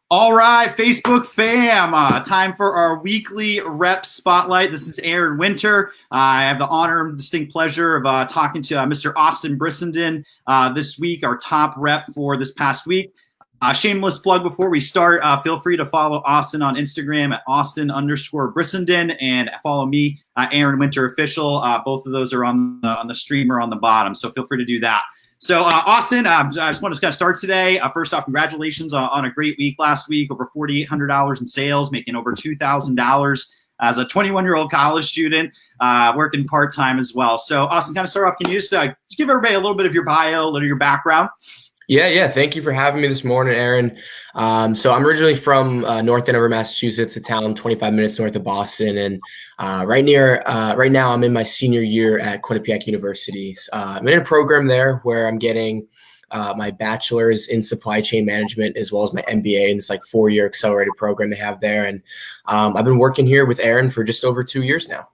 All right, Facebook fam, time for our weekly rep spotlight. This is Aaron Winter. I have the honor and distinct pleasure of talking to Mr. Austin Brissenden this week, our top rep for this past week. Shameless plug before we start, feel free to follow Austin on Instagram at Austin_Brissenden and follow me, Aaron Winter Official. Both of those are on the streamer on the bottom, so feel free to do that. So, Austin, I just want to kind of start today. First off, congratulations on a great week last week, over $4,800 in sales, making over $2,000 as a 21-year-old college student, working part-time as well. So, Austin, kind of start off, can you just give everybody a little bit of your bio, a little of your background? Yeah. Thank you for having me this morning, Aaron. So I'm originally from North Andover, Massachusetts, a town 25 minutes north of Boston. And right now I'm in my senior year at Quinnipiac University. I'm in a program there where I'm getting my bachelor's in supply chain management as well as my MBA in this 4-year accelerated program they have there. And I've been working here with Aaron for just over 2 years now.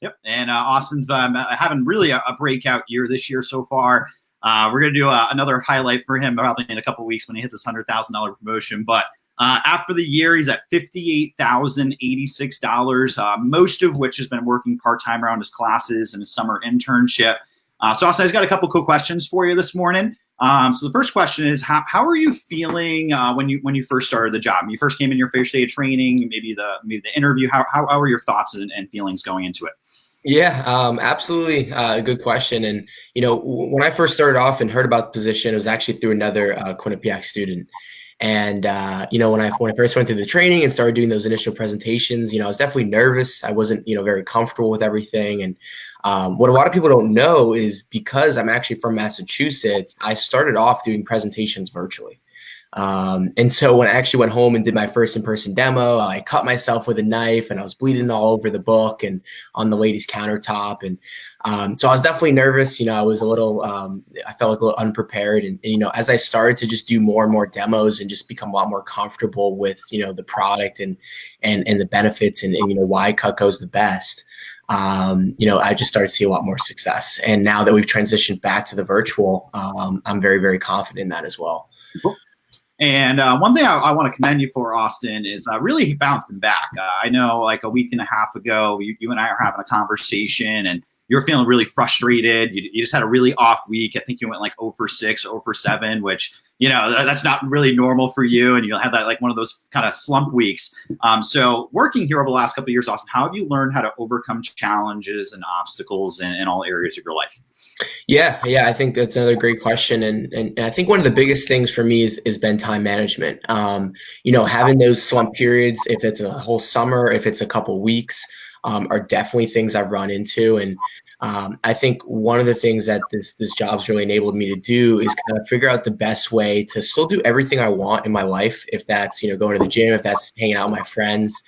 Yep. And Austin's having really a breakout year this year so far. We're going to do another highlight for him probably in a couple of weeks when he hits his $100,000 promotion. But after the year, he's at $58,086, most of which has been working part-time around his classes and his summer internship. So Austin, I've got a couple cool questions for you this morning. So the first question is, how are you feeling when you first started the job? When you first came in your first day of training, maybe the interview, how are your thoughts and feelings going into it? Yeah, absolutely. A good question. And, when I first started off and heard about the position, it was actually through another Quinnipiac student. And, when I first went through the training and started doing those initial presentations, I was definitely nervous. I wasn't, very comfortable with everything. And what a lot of people don't know is because I'm actually from Massachusetts, I started off doing presentations virtually. And so when I actually went home and did my first in-person demo, I cut myself with a knife and I was bleeding all over the book and on the lady's countertop. And so I was definitely nervous. I was a little, I felt like a little unprepared. And, as I started to just do more and more demos and just become a lot more comfortable with, the product and the benefits and why Cutco's the best. I just started to see a lot more success. And now that we've transitioned back to the virtual, I'm very, very confident in that as well. Cool. And one thing I want to commend you for, Austin, is really bouncing back. I know like a week and a half ago, you and I are having a conversation and you're feeling really frustrated. You just had a really off week. I think you went like 0 for 6, 0 for 7, which, that's not really normal for you. And you'll have that like one of those kind of slump weeks. So working here over the last couple of years, Austin, how have you learned how to overcome challenges and obstacles in all areas of your life? Yeah, I think that's another great question. And I think one of the biggest things for me is been time management. Having those slump periods, if it's a whole summer, if it's a couple weeks, are definitely things I've run into. And I think one of the things that this job's really enabled me to do is kind of figure out the best way to still do everything I want in my life. If that's, going to the gym, if that's hanging out with my friends,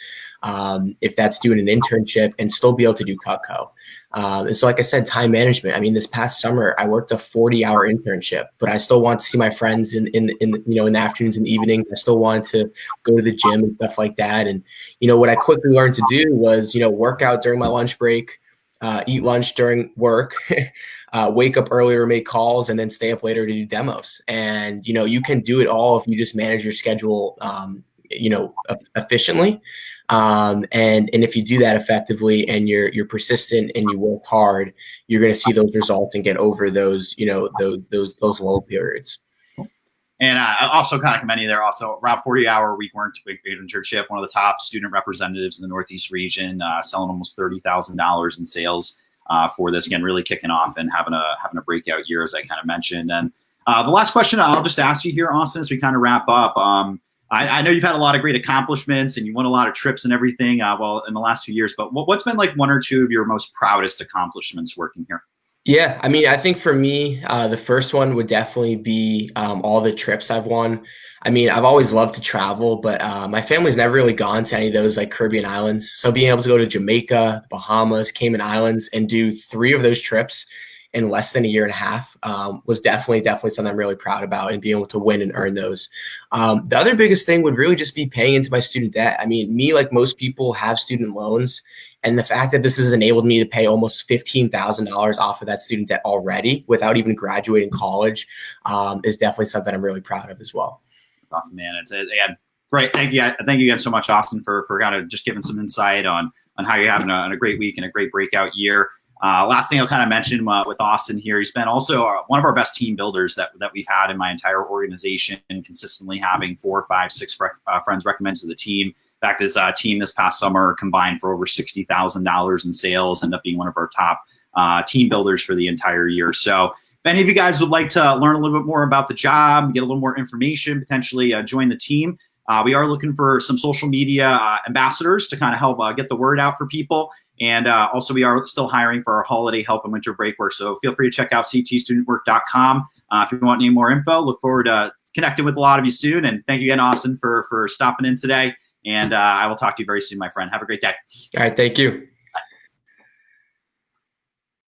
if that's doing an internship and still be able to do Cutco. And so, like I said, time management. I mean, this past summer, I worked a 40-hour internship, but I still want to see my friends in the afternoons and evenings. I still wanted to go to the gym and stuff like that. And, what I quickly learned to do was, work out during my lunch break, eat lunch during work, wake up earlier, make calls, and then stay up later to do demos. And, you can do it all if you just manage your schedule, efficiently. And if you do that effectively and you're persistent and you work hard, you're going to see those results and get over those, those low periods. And I also kind of commend you there. Also, around 40-hour week internship, one of the top student representatives in the Northeast region, selling almost $30,000 in sales for this. Again, really kicking off and having a breakout year, as I kind of mentioned. And the last question I'll just ask you here, Austin, as we kind of wrap up. I know you've had a lot of great accomplishments and you won a lot of trips and everything in the last 2 years, but what's been like one or two of your most proudest accomplishments working here? Yeah, I mean, I think for me, the first one would definitely be all the trips I've won. I mean, I've always loved to travel, but my family's never really gone to any of those like Caribbean islands. So being able to go to Jamaica, the Bahamas, Cayman Islands, and do 3 of those trips in less than a year and a half was definitely something I'm really proud about, and being able to win and earn those. The other biggest thing would really just be paying into my student debt. I mean, me, like most people, have student loans. And the fact that this has enabled me to pay almost $15,000 off of that student debt already without even graduating college is definitely something I'm really proud of as well. Awesome, man. Again, great. Thank you. Thank you again so much, Austin, for kind of just giving some insight on how you're having a great week and a great breakout year. Last thing I'll kind of mention with Austin here, he's been also one of our best team builders that we've had in my entire organization, consistently having 4, 5, 6 friends recommended to the team. In fact, his team this past summer combined for over $60,000 in sales, ended up being one of our top team builders for the entire year. So if any of you guys would like to learn a little bit more about the job, get a little more information, potentially join the team, we are looking for some social media ambassadors to kind of help get the word out for people. And also, we are still hiring for our holiday help and winter break work. So feel free to check out ctstudentwork.com if you want any more info. Look forward to connecting with a lot of you soon. And thank you again, Austin, for stopping in today. And I will talk to you very soon, my friend. Have a great day. All right. Thank you.